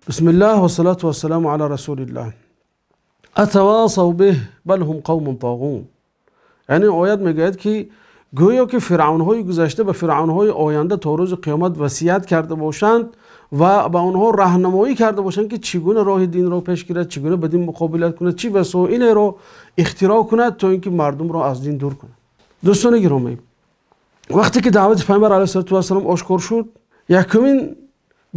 بسم الله والصلاة والسلام على رسول الله. اتواصوا به بل هم قوم طاغون. یعنی آیت میگوید که گویا که فرعون‌های گذشته به فرعون‌های آینده تا روز قیامت وصیت کرده باشند و به آنها راهنمایی کرده باشند که چگونه راه دین را پیش گیرد، چگونه به دین مقابلت کند، چه وسایل را اختراع کند تا اینکه مردم را از دین دور کند. دوستان گرامی، وقتی که دعوت پیامبر علیه السلام آشکار شد، یکمین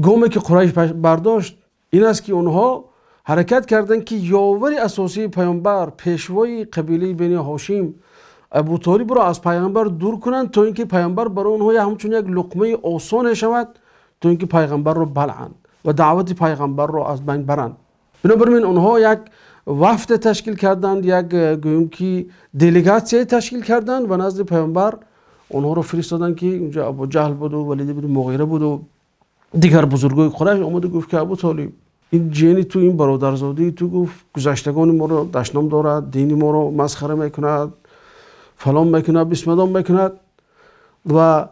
گامی که قریش برداشت این است که اونها حرکت کردند که یاور اساسی پیامبر، پیشوای قبیله بنی هاشم ابو طالب را از پیامبر دور کنند تا اینکه پیامبر برای اونها همچون یک لقمه آسان شود تا اینکه پیغمبر را بلعند و دعوت پیغمبر را از بین برند. بنابراین اونها یک وفد تشکیل کردند، یک گویم که دلیگاسیون تشکیل کردند و نزد پیامبر اونها را فرستادند که اونجا ابو جهل بود و ولید بن مغیره بود و دیگر بزرگای قریش. اومد گفت که ابو طالب، این جنی تو، این برادرزادی تو گفت گذشتگان ما رو دشنام دارد، دین ما رو مسخره میکند، فلان میکند، بسمدان میکند و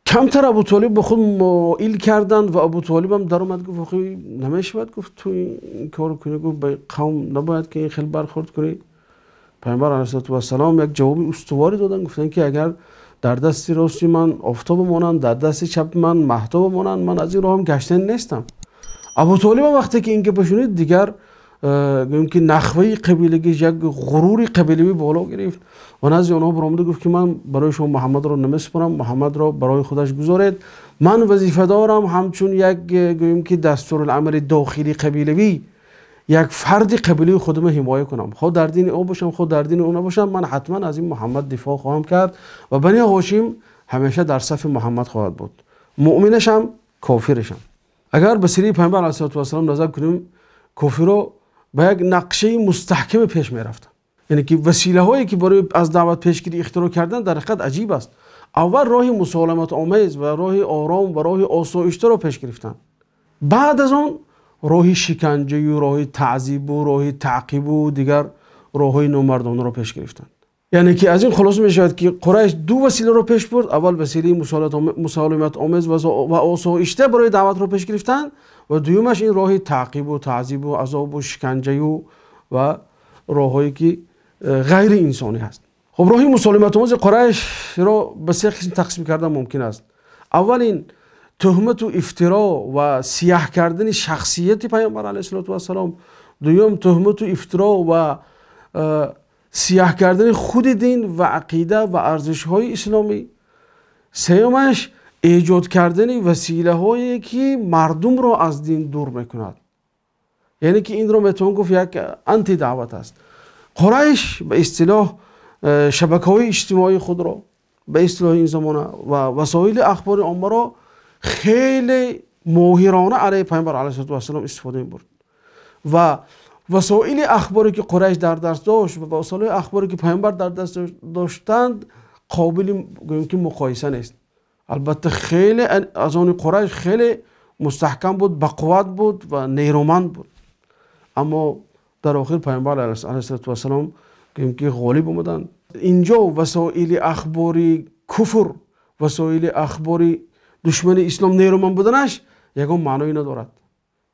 کمتر ابو طالب به خود مائل کردند و ابو طالب هم در اومد گفت آخه نمیشود گفت تو این کارو کنی، گفت به قوم نباید که این خیلی برخورد کنی. پیامبر علیه السلام یک جواب استواری دادن، گفتن که اگر در دست راستی من آفتاب مانند، در دست چپ من مهتاب مانند، من از این راه هم گشتن نیستم. ابو طالب وقتی که اینکه بشنید دیگر گویم که نخوه قبیلگی، یک غرور قبیلوی بالا گرفت و نزد آنها برآمد گفت که من برای شما محمد را نمیسپارم، محمد را برای خودش گذارید، من وظیفه دارم همچون یک گویم که دستورالعمل داخلی قبیلوی یک فرد قبیله خودم حمایه کنم، خود در دین او باشم خود در دین او نباشم، من حتما از این محمد دفاع خواهم کرد و بنی هاشم همیشه در صف محمد خواهد بود، مؤمنشم کافرشم. اگر به سیره پیامبر علیه السلام نظر کنیم، کافرها به یک نقشه مستحکم پیش می رفتن. یعنی که وسیله هایی که برای از دعوت پیشگیری اختراع کردن در حقیقت عجیب است. اول راه مسالمت آمیز و راه آرام و راه آسایشته را پیش گرفتن، بعد از آن راه شکنجه و راه تعذیب و راه تعقیب و دیگر راه های نامردانه را پیش گرفتن. یعنی که از این خلاصه می شود که قریش دو وسیله را پیش برد، اول وسیله مسالمت آمیز و آسایشته برای دعوت را پیش گرفتن و دومش این راه تعقیب و تعذیب و عذاب و شکنجه و راههایی که غیر انسانی هست. خب راه مسالمت آمیز قریش را به سه قسم تقسیم کردن ممکن است. اول این تهمت و افترا و سیاه کردن شخصیت پیامبر علیه السلام، دوم تهمت و افترا و سیاه کردن خود دین و عقیده و ارزش های اسلامی، سومش ایجاد کردن وسیله هایی که مردم را از دین دور میکند. یعنی که این را میتوان گفت یک انتی دعوت است. قریش به اصطلاح شبکه های اجتماعی خود را به اصطلاح این زمانه و وسایل اخبار عامه را خیلی ماهرانه علیه پیامبر علیه السلام استفاده می‌برد و وسایل اخباری که قریش در دست داشت و وسایل اخباری که پیامبر در دست داشتند قابل که مقایسه نیست. البته خیلی از آن قریش خیلی مستحکم بود، بقوت بود و نیرومند بود، اما در آخر پیامبر علیه السلام که غالب اومدند. اینجا وسایل اخباری کفر، وسایل اخباری دشمن اسلام نیرومند بودنش یگان معنی ندارد.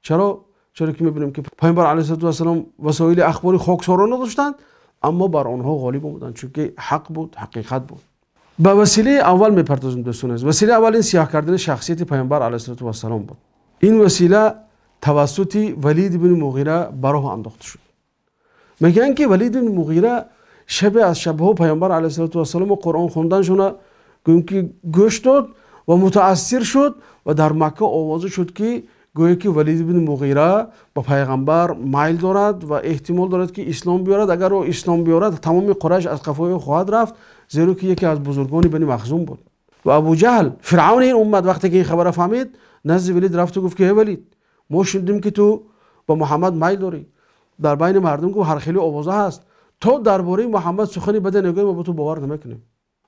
چرا که میبینیم که پیامبر علیه السلام وسایل اخباری خاکسارانه داشتند اما بر آنها غالب بودند، چون که حق بود، حقیقت بود. به وسیله اول میپردازیم دوستان. وسیله اول این سیاه کردن شخصیت پیامبر علیه السلام بود. این وسیله توسط ولید بن مغیره براه انداخته شد. میگن که ولید بن مغیره شب از شبها پیامبر علیه السلام و قرآن خوندنشون گویم که گوش داد و متاثر شد و در مکه آوازه شد که گویا که ولید بن مغیره با پیغمبر میل دارد و احتمال دارد که اسلام بیارد. اگر او اسلام بیارد تمام قریش از قفای خواهد رفت، زیرا که یکی از بزرگان بنی مخزوم بود. و ابو جهل فرعون این امت وقتی که این خبر فهمید نزد ولید رفت و گفت که ولید، ما شنیدیم که تو با محمد میل داری، در بین مردم گفت هر خیلی آوازه هست، تو درباره محمد سخنی بده نگوی، ما با تو باور نمیکنیم.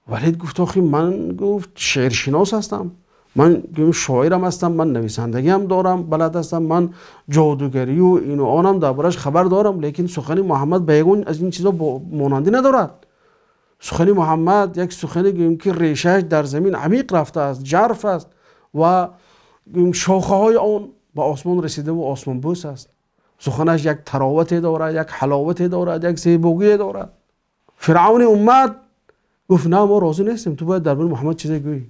ولید گفت آخه من گفت شعرشناس هستم، من شاعرم هستم، من نویسندگی هم دارم بلد هستم، من جادوگری و این و آنم دربارش خبر دارم، لیکن سخن محمد بیگون از این چیزا مانندی ندارد. سخن محمد یک سخنی که ریشهش در زمین عمیق رفته است، جرف است و شاخه های آن به آسمان رسیده و آسمان بوس است. سخنش یک تراوتی دارد، یک حلاوتی دارد، یک زیبایی دارد. فرعون اومد گفت نه ما راضی نیستیم، تو باید درباره محمد چیزی گویی.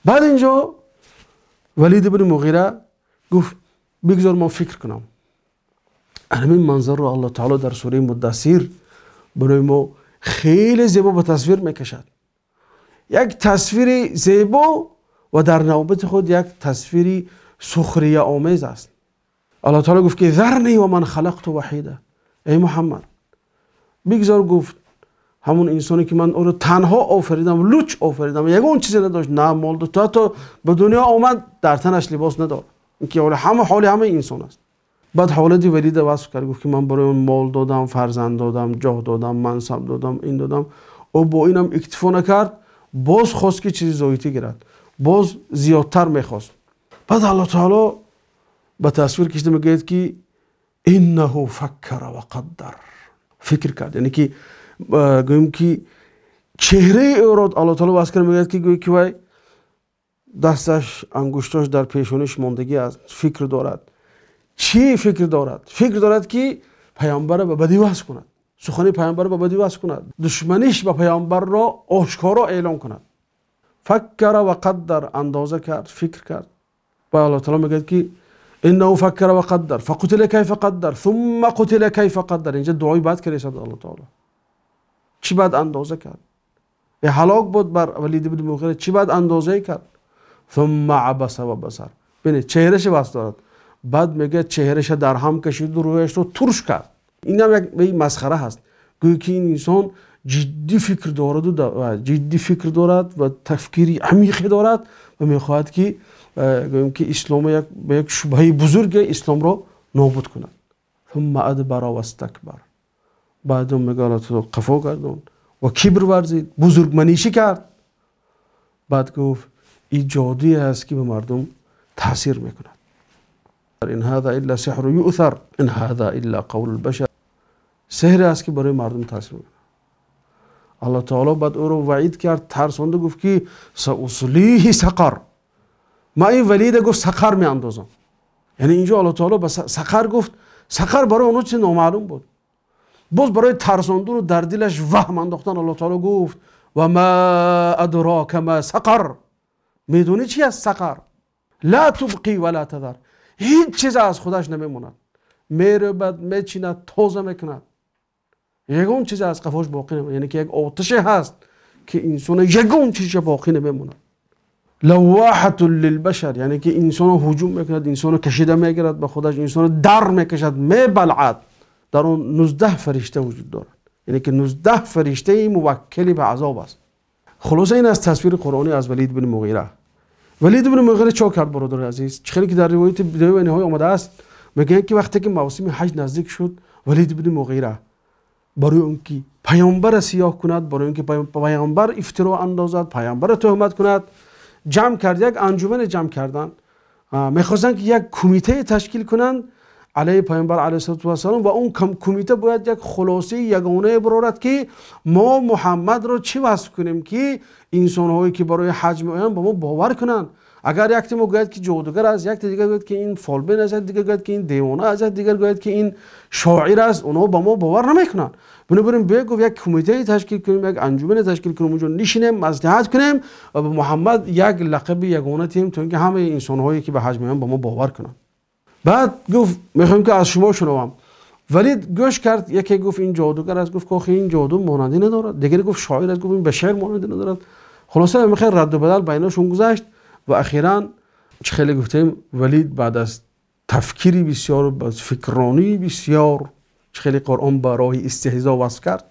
بعد اینجا ولید بن مغیره گفت بگذار ما فکر کنم. همین منظر رو الله تعالی در سوره مدثر برای ما خیلی زیبا به تصویر میکشد. یک تصویر زیبا و در نوبت خود یک تصویر سخریه آمیز است. الله تعالی گفت که ذرنی و من خلقت وحیده. ای محمد بگذار، گفت همون انسانی که من او رو تنها آفریدم، لوچ آفریدم، یگون چیزی نداشت، نه مال داشت، حتی به دنیا آمد در تنش لباس نداشت. این که حال همه انسان است. بعد حالت ولید وصف کرد، گفت که من برای اون مال دادم، فرزند دادم، جاه دادم، منصب دادم، این دادم. او با اینم اکتفا نکرد، باز خواست که چیزی زایتی گیرد، باز زیادتر میخواست. بعد الله تعالی به تصویر کشیده میگه که انه فکر و قدر، فکر کرد. یعنی که گویم که چهره او را الله تعالی وصف کرد، میگه که گویی که وای دستش، انگشتاش در پیشونیش ماندگی است، فکر دارد. چی فکر دارد؟ فکر دارد که پیامبر را به بدی وصف کند، سخن پیامبر را به بدی وصف کند، دشمنیش به پیامبر را آشکارا اعلام کند. فکر و قدر، اندازه کرد، فکر کرد. و الله تعالی میگه که انه فکر و قدر فقتل کیف قدر ثم قتل کیف قدر. اینجا دعای بعد کرد الله تعالی. چی بعد اندازه کرد؟ هلاک بود بر ولید بن مغیره، چی بعد اندازه کرد؟ ثم عبس و بصر. ببینید چهرهش واسه دارد. بعد میگه چهرهش در هم کشید و رویش رو ترش کرد. این هم یک مسخره هست. گویا که این انسان جدی فکر دارد و جدی فکر دارد و تفکیری عمیقی دارد و میخواهد که گویم که اسلام به یک شبهه بزرگ اسلام رو نابود کند. ثم ادبر و استکبر. بعد میگه الله تو قفا گردون و کبر ورزید، بزرگمنیشی کرد. بعد گفت این جادویی است که به مردم تاثیر میکند. این هذا الا سحر یؤثر ان هذا الا قول البشر. سحر است که برای مردم تاثیر میکنه. الله تعالی بعد او رو وعید کرد، ترسانده گفت که ساصلیه سقر. ما این ولید گفت سقر می اندازم. یعنی اینجا الله تعالی به سقر گفت. سقر برای اونو چیز نامعلوم بود. باز برای ترساندن و در دلش وهم انداختن الله تعالی گفت و ما ادراک ما سقر. میدونی چی است سقر؟ لا تبقی ولا تذر. هیچ چیز از خودش نمیموند، میره بعد میچیند، تازه میکند. یگون چیز از قفاش باقی نمیموند. یعنی که یک آتش هست که انسان یگون چیز باقی نمیموند. لواحة للبشر، یعنی که انسان هجوم میکند، انسان کشیده میگیرد به خودش، انسان در میکشد، میبلعد. در اون 19 فرشته وجود دارد. یعنی که 19 فرشته موکل به عذاب است. خلاصه این از تصویر قرآنی از ولید بن مغیره. ولید بن مغیره چه کرد برادر عزیز؟ چخیلی که در روایت بدایه و نهایی آمده است، میگن که وقتی که موسم حج نزدیک شد، ولید بن مغیره برای اون که پیامبر سیاه کند، برای اون که پیامبر افترا اندازد، پیامبر تهمت کند، جمع کرد. یک انجمن جمع کردن، میخواستن که یک کمیته تشکیل کنند علیه پیامبر علیه السلام و اون کمیته باید یک خلاصه یگانه برآورد که ما محمد رو چی وصف کنیم که انسان‌هایی که برای حج میآیند با ما باور کنند. اگر یک تیم گوید که جادوگر است، یک دیگر گوید که این فالبین است، دیگر گوید که این دیوانه است، دیگر گوید که این شاعر است، اونها با ما باور نمیکنند. بنابراین بگو یک کمیته تشکیل کنیم، یک انجمن تشکیل کنیم، اونجا نشینیم، مصلحت کنیم و به محمد یک لقب یگانه تیم تا اینکه همه انسان‌هایی که به حج میآیند با ما باور کنند. بعد گفت میخوایم که از شما شنوم. ولید گوش کرد، یکی گفت این جادوگر است، گفت که این جادو مانندی ندارد. دیگری گفت شاعر است، گفت این به شعر مانندی ندارد. خلاصه میخواد رد و بدل بیناشون گذشت و اخیراً چه خیلی گفتیم ولید بعد از تفکیری بسیار و فکرانی بسیار چه خیلی قرآن با راه استهزا وصف کرد،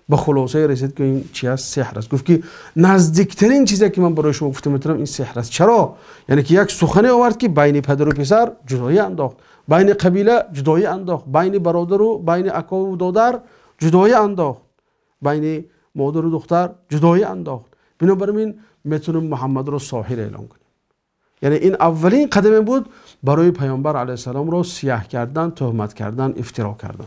به خلاصه رسید که این چی است؟ سحر است. گفت که نزدیکترین چیزی که من برای شما گفتم میتونم این سحر است. چرا؟ یعنی که یک سخنی آورد که بین پدر و پسر جدایی انداخت، بین قبیله جدایی انداخت، بین برادر و بین اکا و دادر جدایی انداخت، بین مادر و دختر جدایی انداخت. بنابراین میتونیم محمد رو ساحر اعلام کنیم. یعنی این اولین قدم بود برای پیامبر علیه السلام رو سیاه کردن، تهمت کردن، افترا کردن.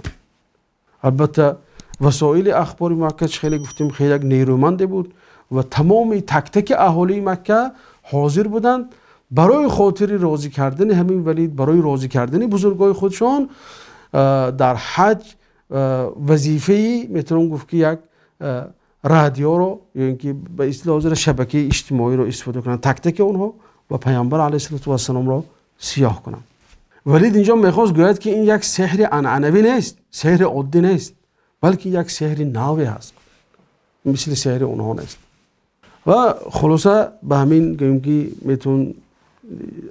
البته وسایل اخبار مکه خیلی گفتیم خیلی نیرومند بود و تمام تک تک اهالی مکه حاضر بودند برای خاطر راضی کردن همین ولید، برای راضی کردن بزرگای خودشان در حج وظیفه‌ای میتونم گفت که یک رادیو رو یا اینکه به اصطلاح شبکه اجتماعی رو استفاده کنن، تک تک اونها و پیامبر علیه السلام رو سیاه کنن. ولید اینجا میخواست گوید که این یک سحر عنعنوی نیست، سحر عادی نیست، بلکه یک سحر نوی هست، مثل سحر اونها نیست. و خلاصه به همین گویم که میتون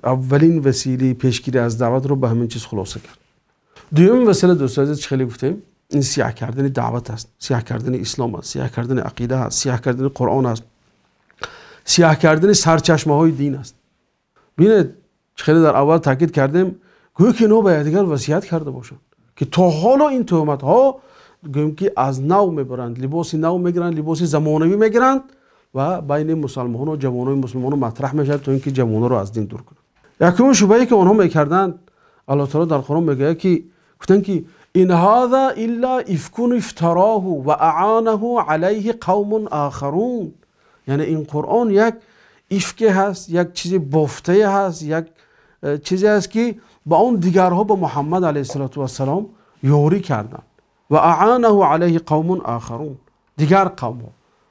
اولین وسیله پیشگیری از دعوت رو به همین چیز خلاصه کرد. دومین وسیله دوست عزیز چه خیلی گفتیم، این سیاه کردن دعوت است، سیاه کردن اسلام است، سیاه کردن عقیده است، سیاه کردن قرآن است، سیاه کردن سرچشمه های دین است. ببینید خیلی در اول تاکید کردیم گویا که اینا به دیگر وصیت کرده باشند که تا حالا این تهمت ها گویم که از نو میبرند، لباس نو میگیرند، لباس زمانوی میگیرند و بین مسلمان و جوانای مسلمان مطرح میشه تا اینکه جوانان رو از دین دور کنند. یکم شبهه‌ای که آنها میکردند، الله تعالی در قرآن میگه که گفتن که این هذا الا افک افتراه و اعانه علیه قوم آخرون، یعنی این قرآن یک افک هست، یک چیز بافته هست، یک چیزی است که با اون دیگرها با محمد علیه السلام یاری کردند. و اعانه علیه قوم آخرون، دیگر قوم ها،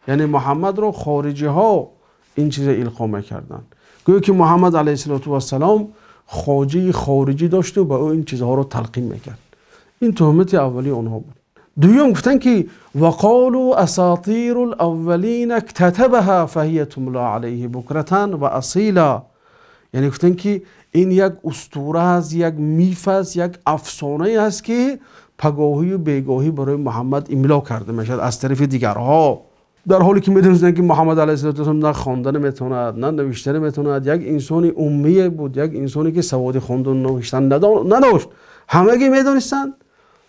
یعنی محمد رو خارجی ها این چیز القا میکردند. گویا که محمد علیه السلام خارجی داشت و با او این چیزها رو تلقین میکرد. این تهمت اولی اونها بود. دوم گفتن که وقالوا اساطیر الاولین اکتتبها فهی تملی علیه بکرة و اصیلا، یعنی گفتن که این یک اسطوره است، یک میف است، یک افسانه است که پگاهی و بیگاهی برای محمد املا کرده میشد از طرف دیگرها، در حالی که میدونستن که محمد علیه السلام نه خواندن میتوند نه نوشتن میتوند، یک انسانی امی بود، یک انسانی که سواد خواندن و نوشتن نداشت. همگی میدونستن،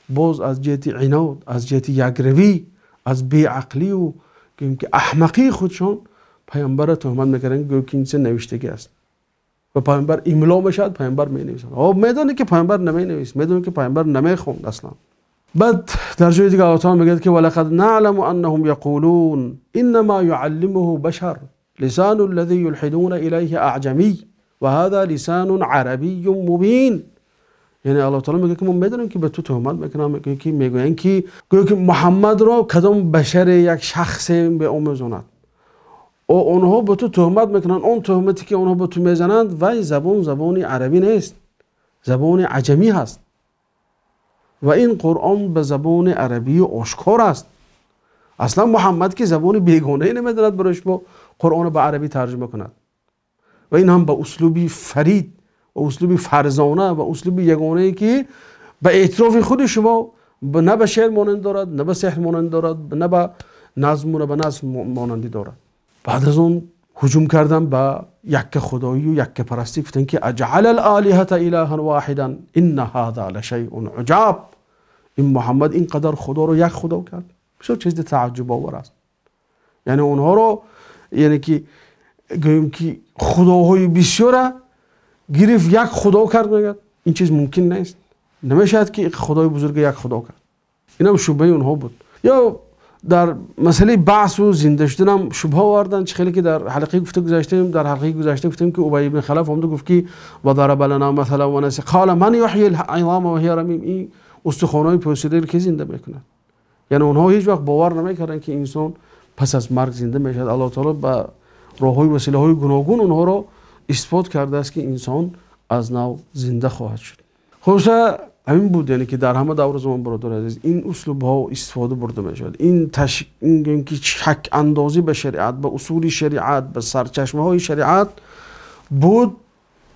باز از جهت عناد، از جهت یکروی، از بیعقلی و که احمقی خودشان پیامبر تهمت میکردن که این چه نوشتگی است و پیامبر املا میشد، پیامبر مینویسد. میدونه که پیامبر نمینویس، میدونه که پیامبر نمیخوند اصلا. بعد در جای دیگه الله تعالی میگه که ولقد نعلم انهم یقولون انما يعلمه بشر لسان الذي يلحدون الیه اعجمی و هذا لسان عربی مبین. یعنی الله تعالی میگه که ما میدونیم که به تو تهمت میکنن، که میگوین که محمد را کدام بشر یک شخص به آموزاند و اونها به تو تهمت میکنن. اون تهمتی که اونها به تو میزنند و زبان عربی نیست، زبان عجمی هست و این قرآن به زبان عربی آشکار است. اصلا محمد که زبان بیگانه نمیداند برایش با قرآن به عربی ترجمه کند و این هم به اسلوبی فرید و اسلوبی فرزانه و اسلوبی یگانه ای که به اعتراف خود شما نه به شعر مانند دارد، نه به سحر مانند دارد، نه به نظم و نه به نظم مانندی دارد. بعد از اون هجوم کردن به یک خدایی و یک پرستی، گفتن که اجعل الالهه الها واحدا ان هذا لشیء عجاب. این محمد اینقدر خدا رو یک خدا کرد، بسیار چیز تعجب آور است. یعنی اونها رو یعنی که گویم که خداهای بسیار گرفت یک خدا کرد، میگه این چیز ممکن نیست، نمیشد که خدای بزرگ یک خدا کرد. این هم شبهه اونها بود. یا در مسئله بعث و زنده شدن هم شبهه آوردن، چه خیلی که در حلقه گفتیم که ابی بن خلف هم گفت که و ضرب لنا مثلا و نسی قال من یحیی العظام و هی رمیم، این استخوان‌های پوسیده رو که زنده میکنه. یعنی اونها هیچ وقت باور نمیکردن که انسان پس از مرگ زنده میشه. الله تعالی با راههای وسیله‌های گوناگون اونها رو اثبات کرده است که انسان از نو زنده خواهد شد. خلاصه همین بود، یعنی که در همه دور زمان برادر عزیز این اسلوب ها استفاده برده میشد. این که شک اندازی به شریعت، به اصول شریعت، به سرچشمه های شریعت بود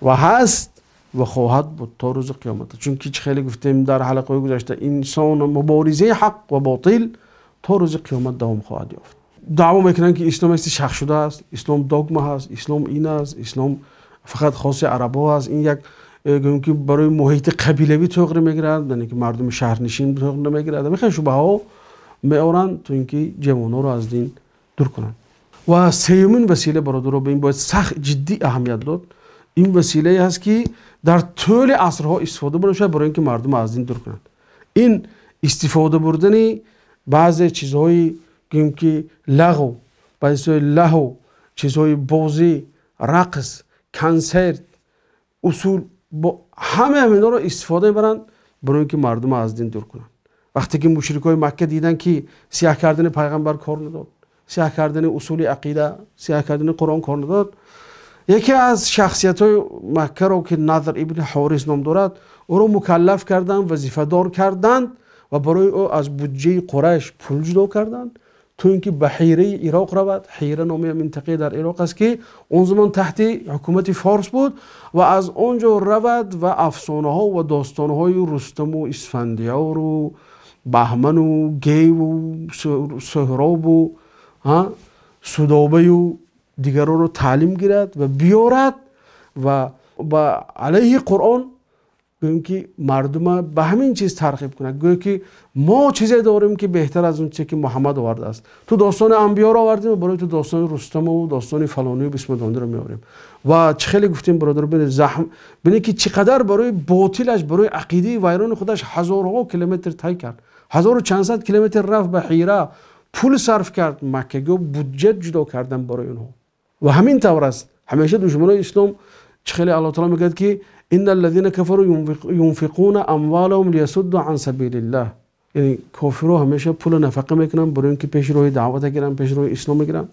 و هست و خواهد بود تا روز قیامت. چون که خیلی گفتیم در حلقه گذشته انسان مبارزه حق و باطل تا روز قیامت دوام خواهد یافت. دعوا میکنن که اسلام است شخص شده است، اسلام دogma هست، اسلام این است، اسلام فقط خاص عربا است، این یک گویم که برای محیط قبیله‌ای طغر میگیرد، یعنی که مردم شهرنشین طغر میگیرد. میخوان شبهه ها میارن تو اینکه جوانان رو از دین دور کنن. و سومین وسیله برادر رو به این باید سخت جدی اهمیت داد. این وسیله هست که در طول عصرها استفاده برده برای اینکه مردم از دین دور کنند. این استفاده بردن بعضی چیزهای که لغو، بعضی چیزهای لهو، چیزهای بازی، رقص کنسرت، اصول، با همه اینا رو استفاده برن برای اینکه مردم از دین دور کنن. وقتی که مشرکای مکه دیدن که سیاه کردن پیغمبر کار نداد، سیاه کردن اصول عقیده، سیاه کردن قرآن کار نداد، یکی از شخصیت‌های مکه رو که نضر ابن حارث نام دارد، او رو مکلف کردن، وظیفه دار کردند و برای او از بودجه قریش پول جدا کردند تو اینکه به حیره عراق رود. حیره نامی منطقه در عراق است که اون زمان تحت حکومت فارس بود و از اونجا رود و افسانه ها و داستان های رستم و اسفندیار و بهمن و گیو و سهراب و سودابه و دیگران رو تعلیم گیرد و بیارد و با علیه قرآن گویم که مردم به همین چیز ترغیب کنند. گویم که ما چیزی داریم که بهتر از اون چیزی که محمد آورده است. تو داستان انبیا رو آوردیم و برای تو داستان رستم و داستان فلانی و بسم الله رو میاریم و چه خیلی گفتیم برادر ببین زحم ببین که چقدر برای باطلش، برای عقیده ویران خودش هزارها کیلومتر طی کرد، 1400 کیلومتر رفت به حیره، پول صرف کرد، مکه گو بودجه جدا کردن برای اونها. و همین طور است همیشه دشمنان اسلام چه خیلی الله تعالی میگه که ان الذين كفروا ينفقون اموالهم ليصدوا عن سبيل الله، یعنی کافرها همیشه پول نفقه میکنن برای اینکه پیش روی دعوت گیرن، پیش روی اسلام بگیرن.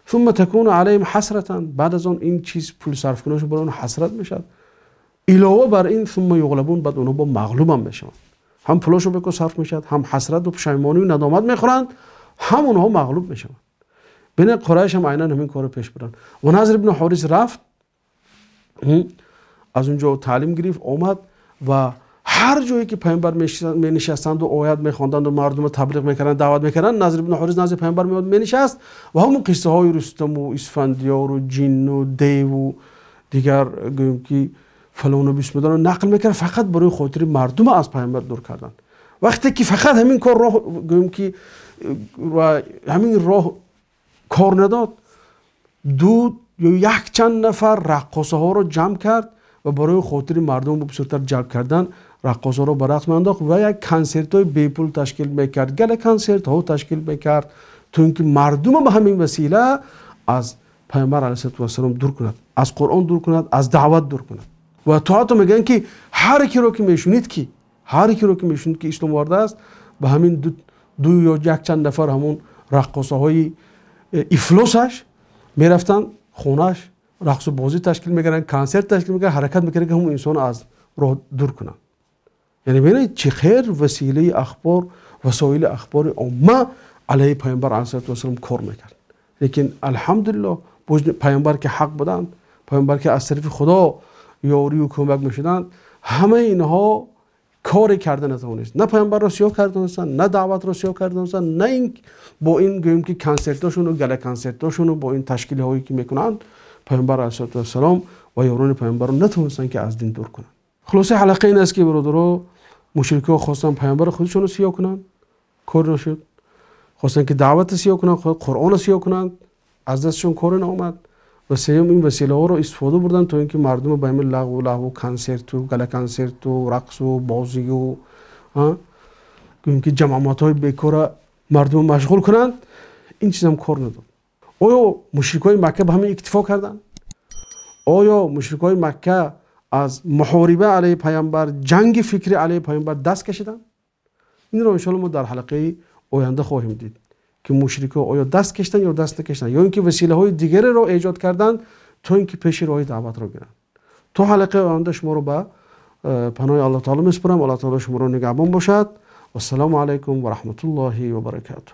ثم تكون عليهم حسرة، بعد از اون این چیز پول صرف کننش برای اون حسرت میشه. علاوه بر این ثم یغلبون، بعد اونها با مغلوب هم میشن، هم پولاشو بکو صرف میشد، هم حسرت و پشیمانی و ندامت میخورند، هم اونها مغلوب میشن. بین قریش هم عیناً همین کارو پیش برن. و نضر ابن حارث رفت از اونجا تعلیم گرفت، اومد و هر جایی که پیامبر می نشستند و آیات میخواندند و مردم تبلیغ میکردند، دعوت میکردند، نضر ابن حارث نزد پیامبر میاد مینشست و همون قصه های رستم و اسفندیار و جن و دیو و دیگر گویم که فلان و بسم الله رو نقل میکرد، فقط برای خاطر مردم از پیامبر دور کردن. وقتی که فقط همین کار راه گویم که همین راه کار نداد، دو یا یک چند نفر رقاصه ها رو جمع کرد و برای خاطر مردم رو بسیارتر جلب کردن رقاصه ها رو به رقص انداخت و یک کنسرت های بی پول تشکیل میکرد، گله کنسرت ها تشکیل میکرد تا اینکه مردم به همین وسیله از پیامبر علیه السلام دور کند، از قرآن دور کند، از دعوت دور کند. و تو حتی میگن که هر کی رو که میشونید که اسلام آورده است، به همین دو یا یک چند نفر همون رقاصه های افلاسش میرفتن خونش، رقص و بازی تشکیل میکردن، کنسرت تشکیل میکردن، حرکت میکردن که همون انسان از راه دور کنن. یعنی ببینید چه خیر وسیله اخبار، وسایل اخبار امه علیه پیامبر علیه السلام کار میکرد. لیکن الحمدلله پیامبر که حق بودند، پیامبر که از طرف خدا یاری و کمک میشدند، همه اینها کاری کردن نتونست. نه پیامبر را سیاه کردن، نه دعوت را سیاه کردن، نه این با این گویم که کنسرتاشون و گله کنسرتاشون و با این تشکیل هایی که میکنند پیامبر علیه السلام و یاران پیامبر رو نتونستن که از دین دور کنن. خلاصه حلقه این است که برادرها، مشرکان خواستن پیامبر خودشون رو سیاه کنن، کار نشد. خواستن که دعوت سیاه کنن، قرآن سیاه کنن، از دستشون کار ناآمد. و سیام این وسیله ها رو استفاده بردن تا اینکه مردم به همین لغو کنسرت و گله کنسرت و رقص و بازی و که جماعت های بیکار مردم مشغول کنند. این چیز هم کار نداد. آیا مشرکای مکه به همین اکتفا کردن؟ آیا مشرکای مکه از محاربه علیه پیامبر، جنگ فکری علیه پیامبر دست کشیدن؟ این رو ان شاء الله ما در حلقه آینده خواهیم دید که مشرکا آیا دست کشیدن یا دست نکشیدن، یا اینکه وسیله های دیگری را ایجاد کردند تا اینکه پیش راه دعوت را گیرند. تا حلقه آینده شما رو به پناه الله تعالی میسپارم. الله تعالی شما رو نگهبان باشد. و السلام علیکم و رحمت الله و برکاته.